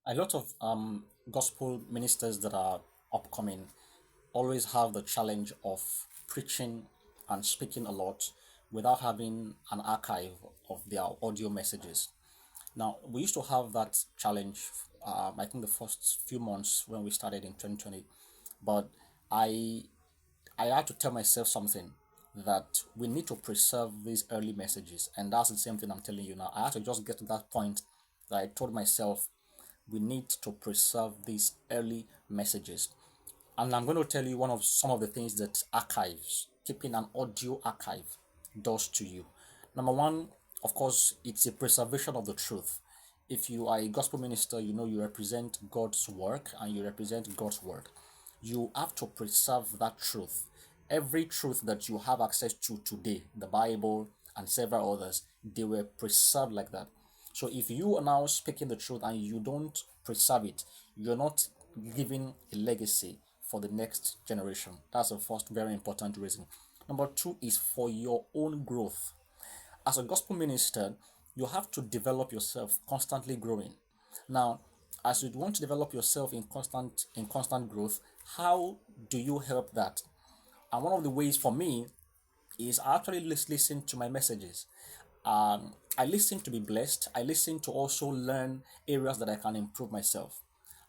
A lot of gospel ministers that are upcoming always have the challenge of preaching and speaking a lot without having an archive of their audio messages. Now, we used to have that challenge, I think the first few months when we started in 2020, but I I had to tell myself something that we need to preserve these early messages, and that's the same thing I'm telling you now. I had to just get to that point that I told myself we need to preserve these early messages. And I'm going to tell you one of some of the things that archives, keeping an audio archive, does to you. Number one, of course, it's a preservation of the truth. If you are a gospel minister, you know you represent God's work and you represent God's word. You have to preserve that truth. Every truth that you have access to today, the Bible and several others, they were preserved like that. So if you are now speaking the truth and you don't preserve it, you're not leaving a legacy for the next generation. That's the first very important reason. Number two is for your own growth. As a gospel minister, you have to develop yourself, constantly growing. Now, as you want to develop yourself in constant growth, how do you help that? And one of the ways for me is I actually listen to my messages. I listen to be blessed. I listen to also learn areas that I can improve myself.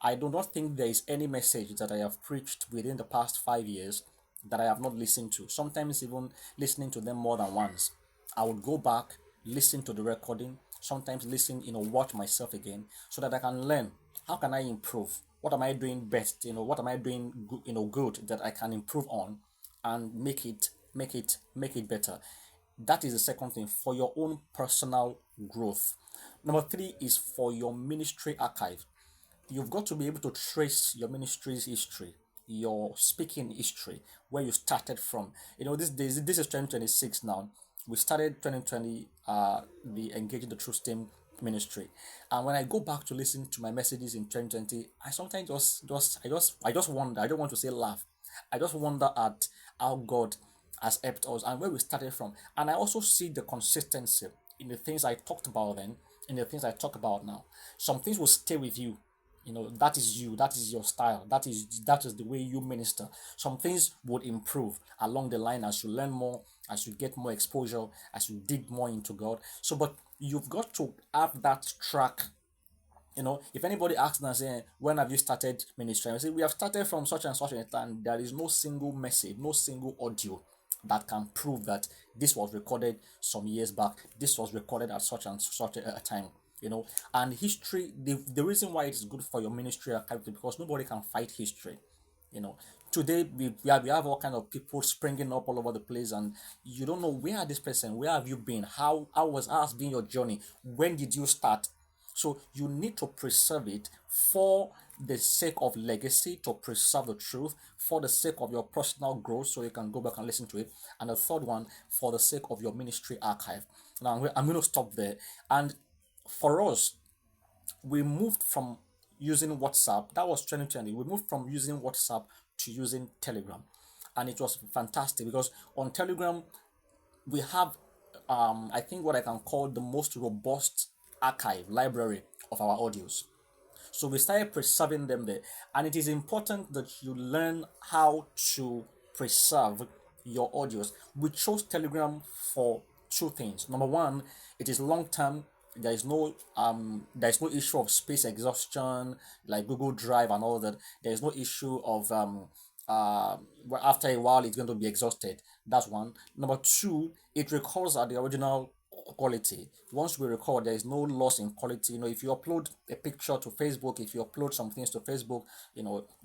I do not think there is any message that I have preached within the past 5 years that I have not listened to. Sometimes even listening to them more than once. I would go back, listen to the recording, sometimes listen, watch myself again so that I can learn. How can I improve? What am I doing best? What am I doing good that I can improve on and make it better. That is the second thing for your own personal growth. Number three is for your ministry archive. You've got to be able to trace your ministry's history, your speaking history, where you started from. This is 2026 now. We started 2020, the Engaging the Truth Team ministry, and when I go back to listen to my messages in 2020, I sometimes just wonder. I don't want to say laugh. I just wonder at how God has helped us and where we started from. And I also see the consistency in the things I talked about then, in the things I talk about now. Some things will stay with you. That is you, that is your style, that is the way you minister. Some things would improve along the line as you learn more, as you get more exposure, as you dig more into God. So but you've got to have that track. If anybody asks and say, when have you started ministry? I say, we have started from such and such a time. There is no single message, no single audio that can prove that this was recorded some years back. This was recorded at such and such a time. And history, the reason why it is good for your ministry archive is because nobody can fight history. you know Today we have all kind of people springing up all over the place, and you don't know where this person, where have you been, how has been your journey, when did you start. So you need to preserve it for the sake of legacy, to preserve the truth, for the sake of your personal growth, so you can go back and listen to it. And the third one, for the sake of your ministry archive. Now I'm going to stop there. And for us, we moved from using WhatsApp. That was 2020. We moved from using WhatsApp to using Telegram, and it was fantastic because on Telegram we have, I think, what I can call the most robust archive library of our audios. So we started preserving them there, and it is important that you learn how to preserve your audios. We chose Telegram for two things. Number one, it is long term. There is no issue of space exhaustion like Google Drive and all that. There is no issue of after a while it's going to be exhausted. That's one. Number two, it records at the original quality. Once we record, there is no loss in quality. If you upload a picture to Facebook, if you upload some things to Facebook,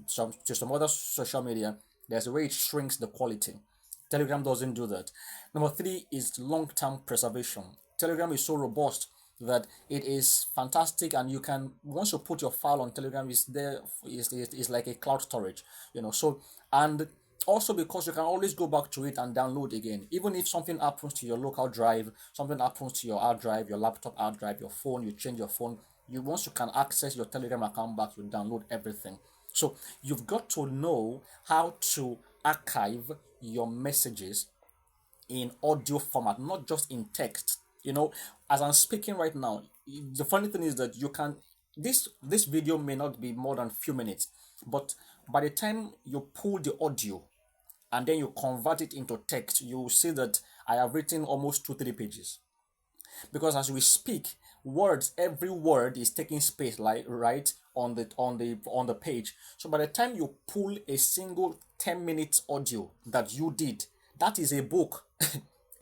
some other social media, there's a way it shrinks the quality. Telegram doesn't do that. Number three is long-term preservation. Telegram is so robust that it is fantastic, and you can, once you put your file on Telegram, it's there. It's like a cloud storage. So, and also because you can always go back to it and download again. Even if something happens to your local drive, something happens to your hard drive, your laptop hard drive, your phone, you change your phone, once you can access your Telegram account back, you download everything. So you've got to know how to archive your messages in audio format, not just in text. As I'm speaking right now, the funny thing is that you can This video may not be more than few minutes, but by the time you pull the audio and then you convert it into text, you will see that I have written almost 2 3 pages, because as we speak, words, every word is taking space, like right on the page. So by the time you pull a single 10 minutes audio that you did, that is a book.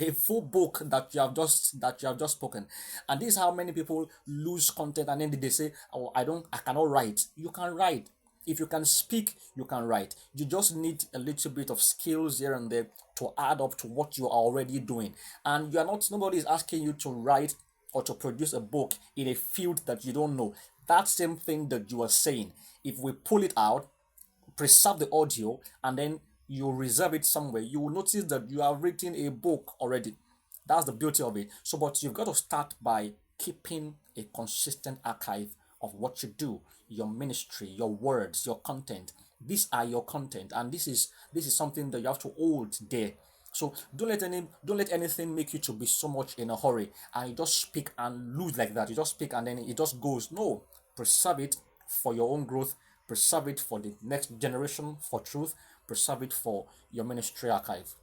A full book that you have just spoken. And this is how many people lose content, and then they say, oh, I cannot write. You can write. If you can speak, you can write. You just need a little bit of skills here and there to add up to what you are already doing. And you are not, nobody is asking you to write or to produce a book in a field that you don't know. That same thing that you are saying, if we pull it out, preserve the audio, and then you reserve it somewhere, you will notice that you have written a book already. That's the beauty of it. So, but you've got to start by keeping a consistent archive of what you do, your ministry, your words, your content. These are your content, and this is something that you have to hold there. So don't let anything make you to be so much in a hurry and you just speak and lose like that. You just speak and then it just goes. No, preserve it for your own growth, preserve it for the next generation for truth, preserve it for your ministry archive.